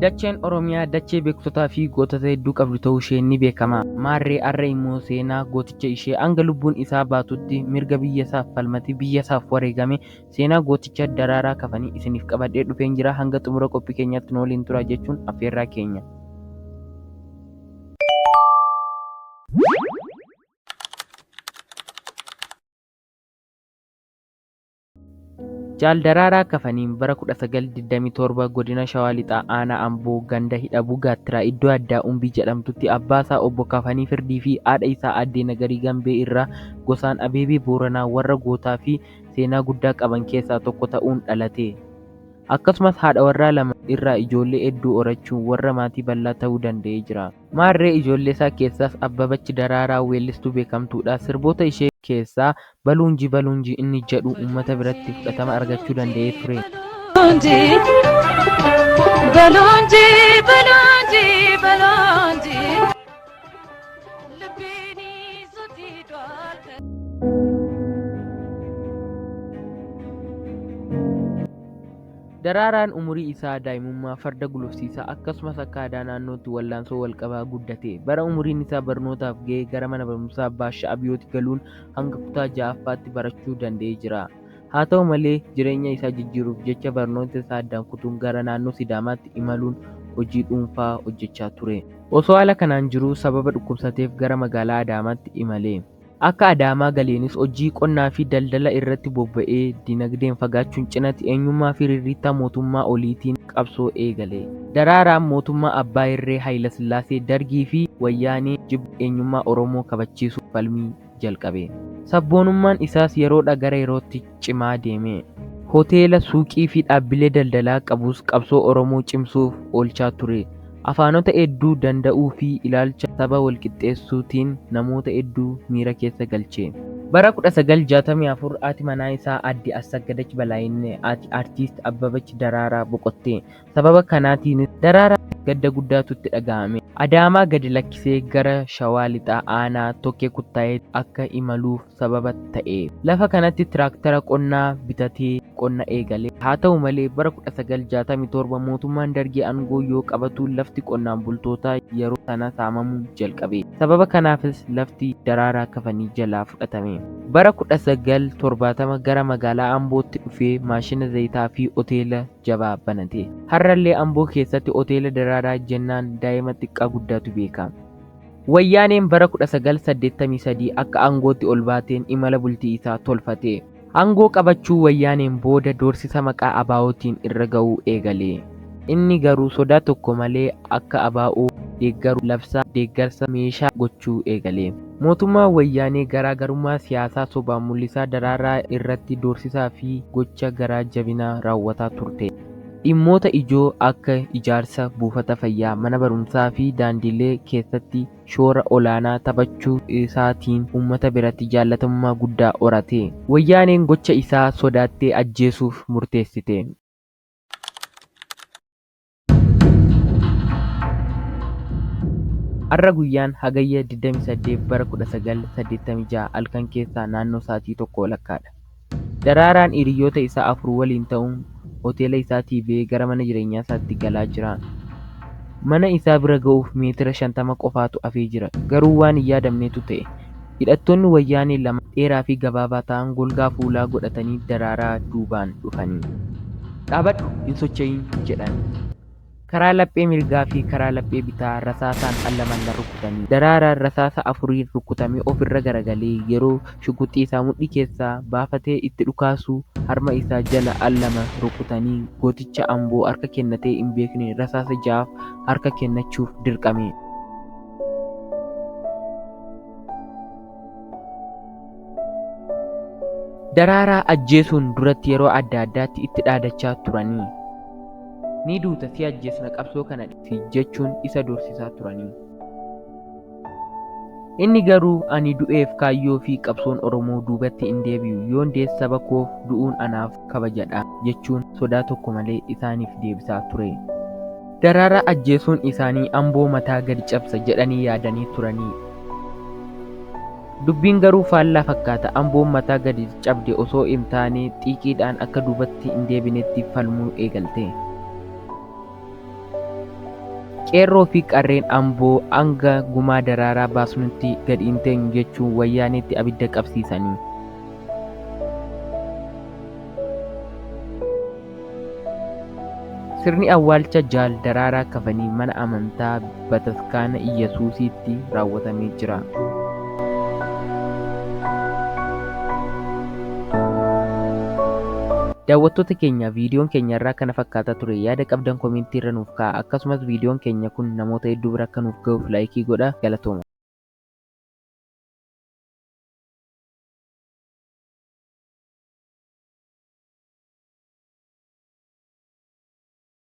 Dacheen Oromiyaa dachee beektotaa fi gootota hedduu qabdu ta'uu ishee ni beekama. Maarree arra immoo seenaa gooticha ishee hanga lubbuun isaa baatutti mirga biyya isaaf falmatee biyya isaaf wareegame seenaa gooticha daraaraa kafanii isiniif qabadhee dhufeen jira. Hanga xumura qophii keenyaatti nu waliin turaa jechuun affeerraa keenya. Jaal Daraaraa Kafaniin bara 1927 godina Shawaa Lixaa Aanaa Amboo ganda Hidhabuu Gaattiraa iddoo addaa Umbii jedhamtutti abbaa isaa obbo Kafanii Firdii fi haadha isaa aadde Nagarii Gambee irraa gosaan Abeebee Booranaa warra gootaa fi seenaa guddaa qaban keessaa tokko ta'uun dhalate. Akkasumas haadha warraa lama irraa ijoollee hedduu horachuun warra maatii bal'aa ta'uu danda'ee jira. Maarree ijoollee isaa keessaas Abbabachi Daraaraa weellistuu beekamtuudha. Sirboota ishee keessaa Baluunji inni jedhu uummata biratti fudhatama argachuu danda'ee ture. Daraaraan umurii isaa daa'imummaa farda gulufsiisaa akkasumas akka aadaa naannootti wallaansoo walqabaa guddate. Bara umuriin isaa barnootaaf ga'e gara mana barumsaa Baashaa Abiyooti galuun hanga kutaa 6ffaatti barachuu danda'ee jira. Haa ta'u malee jireenya isaa jijjiiruuf jecha barnoota isaa addaan kutuun gara naannoo Sidaamaatti imaluun hojii dhuunfaa hojjechaa ture. Osoo haala kanaan jiruu sababa dhukkubsateef gara magaalaa Adaamaatti imale. Akka Adaamaa galeenis hojii qonnaa fi daldala irratti bobba'ee dinagdeen fagaachuun cinatti eenyummaa fi rirriittaa mootummaa oliitiin qabsoo eegale. Daraaraan mootummaa Abbaa Irree Haayila Sillaasee Dargii fi Wayyaanee jibba eenyummaa Oromoo kabachiisuuf falmii jalqabe. Sabboonummaan isaas yeroodhaa gara yerootti cimaa deeme. Hoteela, suuqii fi dhaabbilee daldalaa qabus qabsoo Oromoo cimsuuf oolchaa ture. Afaanota hedduu danda'uu fi ilaalcha saba walqixxeessuutiin namoota hedduu miira keessa galche. Bara 1964 haati manaa isaa aadde Assagadachi Balaayinee aartiist Abbabachi Daraaraa boqotte. Sababa kanaatiin Daraaraa gadda guddaatu itti dhaga'ame. Adaamaa gadi lakkisee gara Shawaa Lixaa Aanaa Tokkee Kuttaayee akka imaluuf sababa ta'e. Lafa kanatti tiraaktara qonnaa bitatee qonna eegale. Haa ta'u malee bara 1967 mootummaan Dargii aangoo yoo qabatu lafti qonnaan bultootaa yeroo sana saamamuu jalqabe. Sababa kanaafis lafti Daraaraa Kafanii jalaa fudhatame. Bara 1970 gara magaalaa Ambootti dhufee maashina zayitaa fi hoteela jabaa banate. Har'allee Amboo keessatti hoteela Daraaraa jennaan daa'ima xiqqaa guddaatu beekama. Wayyaaneen bara 1983 akka aangootti ol baateen imala bultii isaa tolfate. Aangoo qabachuu Wayyaaneen booda doorsisa maqaa ABO'tiin irra ga'uu eegale. Inni garuu sodaa tokko malee akka ABO deeggaru labsaa deeggarsa meeshaa gochuu eegale. Mootummaan Wayyaanee garaagarummaa siyaasaa sobaan mul'isaa Daraaraa irratti doorsisaa fi gocha garaa jabinaa raawwataa turte. Dhimmoota ijoo akka ijaarsa buufata fayyaa, mana barumsaa fi daandilee keessatti shoora olaanaa taphachuu isaatiin uummata biratti jaalatamummaa guddaa horate. Wayyaaneen gocha isaa sodaattee ajjeesuuf murteessite. Har'a guyyaan hagayya 28 bara 1986 halkan keessaa naannoo sa'aatii 1:00 Daraaraan hiriyoota isaa 4 waliin ta'uun hoteela isaatii ba'ee gara mana jireenyaa isaatti galaa jira. Mana isaa bira ga'uuf meetira 50 qofaatu hafee jira. Garuu waan hin yaadamnetu ta'e. Hidhattoonni Wayyaanee lama dheeraa fi gabaabaa ta'an golgaa fuulaa godhatanii Daraaraa duubaan dhufanii dhaabadhu hin socho'in jedhan. Karaa laphee mirgaa fi karaa laphee bitaa rasaasaan allaman rukutanii. Daraaraan rasaasa 4 rukutamee ofirra garagalee yeroo shuguxii isaa mudhii keessaa baafatee itti dhukaasu harma isaa jala allama rukutanii gooticha Amboo harka kennatee hin beekne rasaasa 6 harka kennachuuf dirqame. Daraaraa ajjeesuun duratti yeroo adda addaatti itti dhaadachaa turanii. Ni duuta si ajjeesna qabsoo kana dhiisi jechuun isa doorsisaa turanii. Inni garuu ani du'eef kaayyoo fi qabsoon Oromoo duubatti hin deebi'u yoon dees saba koof du'uun anaaf kabajadha jechuun sodaa tokko malee isaaniif deebisaa ture. Daraaraa ajjeesuun isaanii Amboo mataa gadi cabsa jedhanii yaadanii turanii. Dubbiin garuu faallaa fakkaata. Amboon mataa gadi cabde osoo hin taane xiiqiidhaan akka duubatti hin deebinetti falmuu eegalte. Qeerroo fi qarreen Amboo hanga gumaa daraaraa baasnutti gad hin teenyu jechuun wayyaaniitti abidda qabsiisanii. Sirni awwaalcha Jaal Daraaraa Kafanii mana amantaa Bataskaana Iyyesuusiitti raawwatamee jira. Daawwattoota keenya viidiyoon keenya irraa kana fakkaataa ture. Yaada qabdan komentii irra nuuf kaa'a. Akkasumas viidiyoon keenya kun namoota hedduu bira akka nuuf ga'uuf laayikii godhaa. Galatooma.